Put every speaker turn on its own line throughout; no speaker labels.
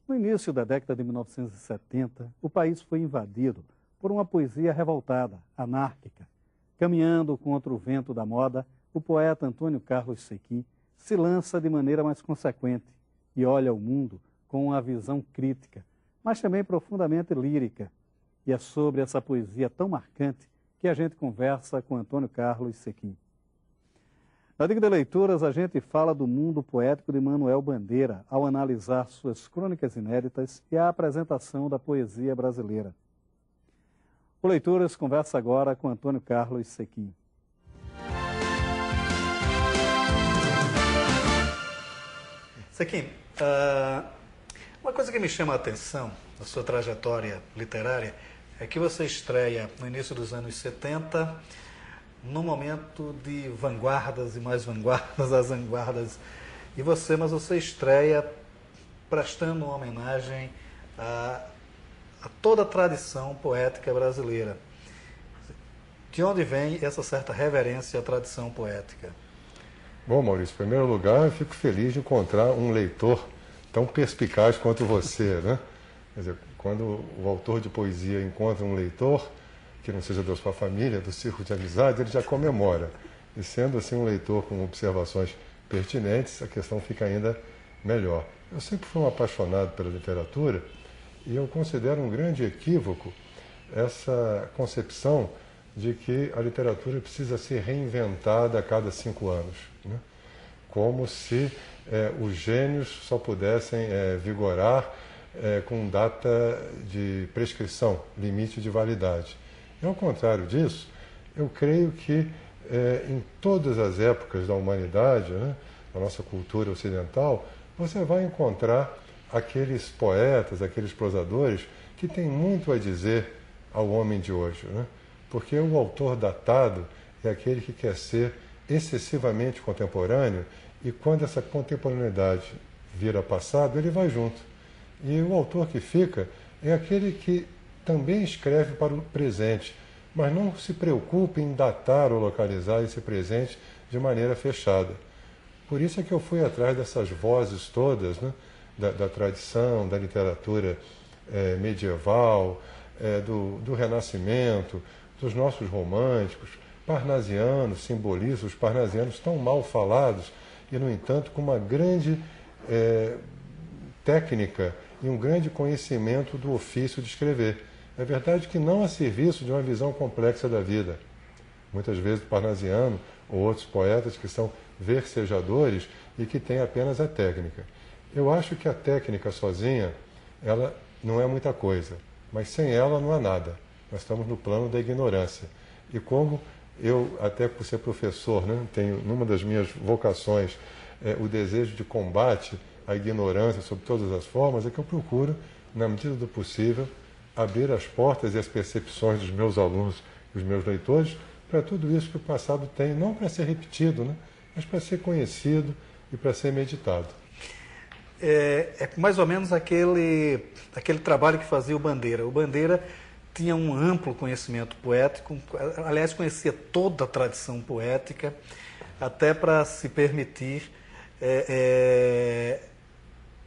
No início da década de 1970, o país foi invadido por uma poesia revoltada, anárquica. Caminhando contra o vento da moda, o poeta Antônio Carlos Sequim se lança de maneira mais consequente e olha o mundo com uma visão crítica, mas também profundamente lírica. E é sobre essa poesia tão marcante que a gente conversa com Antônio Carlos Sequim. Na Dica de Leituras, a gente fala do mundo poético de Manuel Bandeira, ao analisar suas crônicas inéditas e a apresentação da poesia brasileira. O Leituras conversa agora com Antônio Carlos Sequim. Sequim, uma coisa que me chama a atenção na sua trajetória literária é que você estreia no início dos anos 70, num momento de vanguardas e mais vanguardas, as vanguardas, mas você estreia prestando uma homenagem a toda a tradição poética brasileira. De onde vem essa certa reverência à tradição poética?
Bom, Maurício, em primeiro lugar, eu fico feliz de encontrar um leitor tão perspicaz quanto você, né? Quer dizer, quando o autor de poesia encontra um leitor, que não seja da sua família, do círculo de amizade, ele já comemora. E sendo assim um leitor com observações pertinentes, a questão fica ainda melhor. Eu sempre fui um apaixonado pela literatura e eu considero um grande equívoco essa concepção de que a literatura precisa ser reinventada a cada 5 anos, né? Como se os gênios só pudessem vigorar com data de prescrição, limite de validade. E ao contrário disso, eu creio que em todas as épocas da humanidade, né, da nossa cultura ocidental, você vai encontrar aqueles poetas, aqueles prosadores que têm muito a dizer ao homem de hoje, né? Porque o autor datado é aquele que quer ser excessivamente contemporâneo e quando essa contemporaneidade vira passado, ele vai junto. E o autor que fica é aquele que também escreve para o presente, mas não se preocupa em datar ou localizar esse presente de maneira fechada. Por isso é que eu fui atrás dessas vozes todas, né, da tradição, da literatura medieval, do Renascimento, dos nossos românticos, parnasianos, simbolistas, os parnasianos tão mal falados e, no entanto, com uma grande técnica e um grande conhecimento do ofício de escrever. É verdade que não a serviço de uma visão complexa da vida. Muitas vezes o parnasiano ou outros poetas que são versejadores e que têm apenas a técnica. Eu acho que a técnica sozinha, ela não é muita coisa, mas sem ela não há nada. Nós estamos no plano da ignorância. E como eu, até por ser professor, né, tenho numa das minhas vocações o desejo de combate à ignorância sob todas as formas, é que eu procuro, na medida do possível, abrir as portas e as percepções dos meus alunos e dos meus leitores para tudo isso que o passado tem, não para ser repetido, né, mas para ser conhecido e para ser meditado.
É mais ou menos aquele trabalho que fazia o Bandeira. O Bandeira tinha um amplo conhecimento poético, aliás, conhecia toda a tradição poética, até para se permitir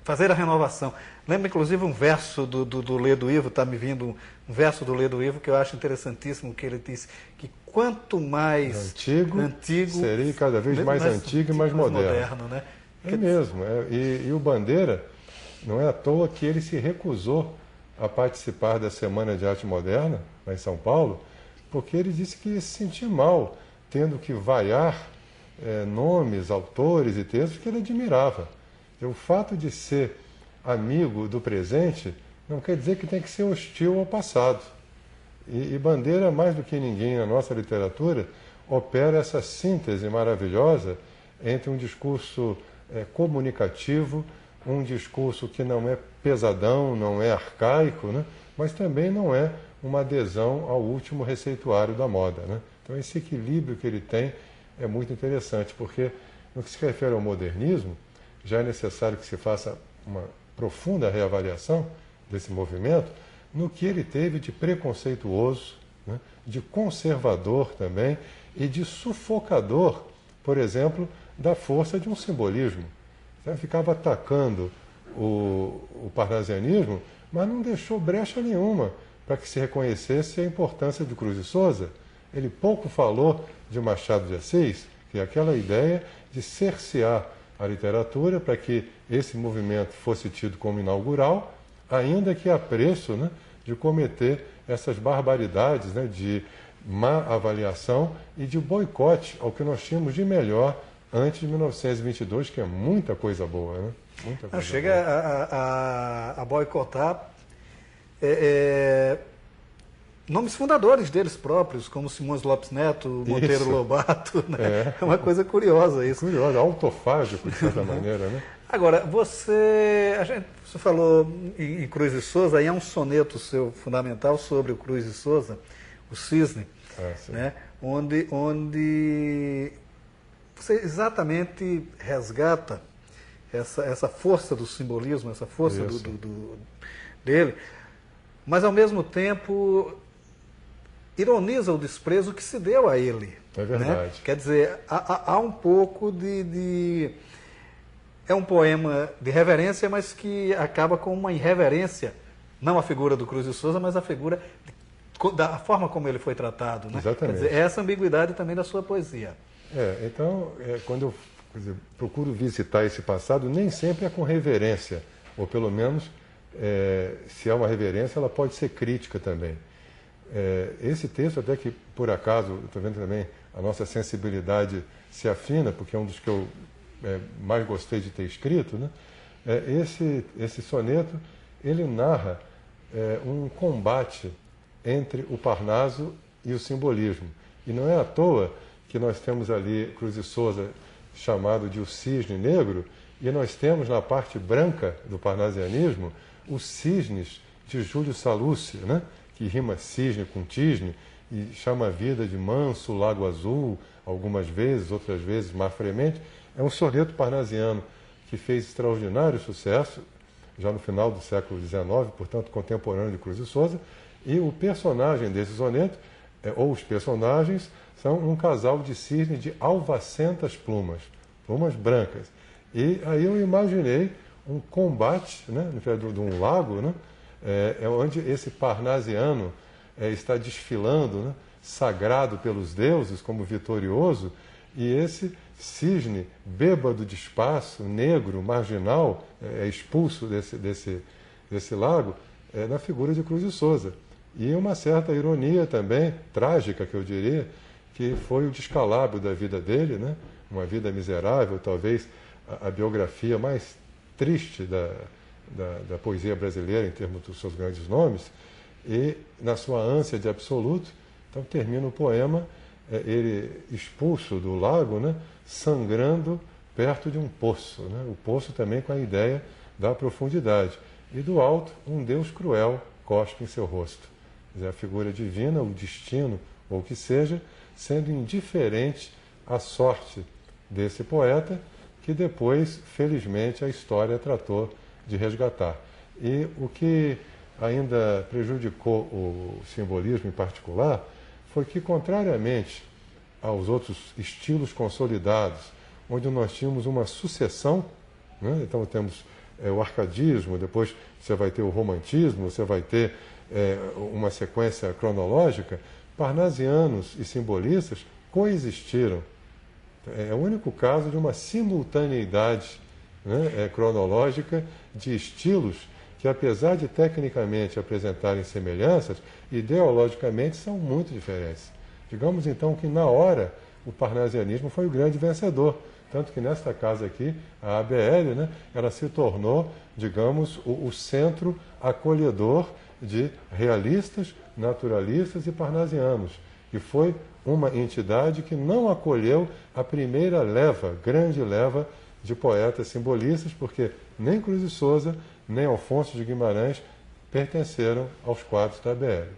fazer a renovação. Lembra, inclusive, um verso do Ledo Ivo, está me vindo um verso do Ledo Ivo que eu acho interessantíssimo, que ele disse que quanto mais antigo
seria cada vez mais antigo e mais moderno, né? É mesmo. E o Bandeira, não é à toa que ele se recusou a participar da Semana de Arte Moderna, lá em São Paulo, porque ele disse que se sentia mal, tendo que vaiar nomes, autores e textos que ele admirava. E o fato de ser amigo do presente não quer dizer que tem que ser hostil ao passado. E Bandeira, mais do que ninguém na nossa literatura, opera essa síntese maravilhosa entre um discurso comunicativo, um discurso que não é pesadão, não é arcaico, né? Mas também não é uma adesão ao último receituário da moda, né? Então esse equilíbrio que ele tem é muito interessante, porque no que se refere ao modernismo, já é necessário que se faça uma profunda reavaliação desse movimento, no que ele teve de preconceituoso, né? De conservador também e de sufocador, por exemplo, da força de um simbolismo. Ficava atacando o parnasianismo, mas não deixou brecha nenhuma para que se reconhecesse a importância de Cruz de Souza. Ele pouco falou de Machado de Assis, que é aquela ideia de cercear a literatura para que esse movimento fosse tido como inaugural, ainda que a preço, né, de cometer essas barbaridades, né, de má avaliação e de boicote ao que nós tínhamos de melhor antes de 1922, que é muita coisa boa, né? Muita coisa
chega
boa.
a boicotar nomes fundadores deles próprios, como Simões Lopes Neto, Monteiro
Isso.
Lobato, né? É uma coisa curiosa isso.
Curioso, autofágico, de certa maneira, né?
Agora, você falou em Cruz de Souza, aí há um soneto seu fundamental sobre o Cruz de Souza, o Cisne, né? Onde você exatamente resgata essa força do simbolismo, essa força dele, mas ao mesmo tempo ironiza o desprezo que se deu a ele.
É verdade.
Né? Quer dizer, há um pouco é um poema de reverência, mas que acaba com uma irreverência, não a figura do Cruz de Souza, mas a figura da forma como ele foi tratado. Né?
Exatamente.
Quer dizer, essa ambiguidade também da sua poesia.
Então, quando eu procuro visitar esse passado, nem sempre é com reverência, ou pelo menos, se há uma reverência, ela pode ser crítica também. Esse texto, até que por acaso, estou vendo também, a nossa sensibilidade se afina, porque é um dos que eu mais gostei de ter escrito, né? Esse soneto, ele narra um combate entre o Parnaso e o simbolismo. E não é à toa que nós temos ali Cruz de Souza chamado de o cisne negro, e nós temos na parte branca do parnasianismo os cisnes de Júlio Salúcio, né? Que rima cisne com tisne e chama a vida de manso, lago azul, algumas vezes, outras vezes mar fremente. É um soneto parnasiano que fez extraordinário sucesso já no final do século XIX, portanto contemporâneo de Cruz de Souza, e o personagem desse soneto, ou os personagens, são um casal de cisne de alvacentas plumas, plumas brancas. E aí eu imaginei um combate, né, de um lago, né, onde esse parnasiano está desfilando, né, sagrado pelos deuses, como vitorioso, e esse cisne bêbado de espaço, negro, marginal, expulso desse lago, na figura de Cruz de Souza. E uma certa ironia também, trágica que eu diria, que foi o descalabro da vida dele, né? Uma vida miserável, talvez a biografia mais triste da poesia brasileira em termos dos seus grandes nomes, e na sua ânsia de absoluto, então termina o poema, ele expulso do lago, né? Sangrando perto de um poço, né? O poço também com a ideia da profundidade. E do alto, um Deus cruel cospe em seu rosto. Quer dizer, a figura divina, o destino, ou o que seja, sendo indiferente à sorte desse poeta, que depois, felizmente, a história tratou de resgatar. E o que ainda prejudicou o simbolismo em particular foi que, contrariamente aos outros estilos consolidados, onde nós tínhamos uma sucessão, né? Então temos o arcadismo, depois você vai ter o romantismo, você vai ter uma sequência cronológica, parnasianos e simbolistas coexistiram. É o único caso de uma simultaneidade, né, cronológica de estilos que, apesar de tecnicamente apresentarem semelhanças, ideologicamente são muito diferentes. Digamos então que na hora o parnasianismo foi o grande vencedor, tanto que nesta casa aqui, a ABL, né, ela se tornou, digamos, o centro acolhedor de realistas, naturalistas e parnasianos, e foi uma entidade que não acolheu a primeira leva, grande leva de poetas simbolistas, porque nem Cruz de Souza, nem Alfonso de Guimarães pertenceram aos quadros da ABL.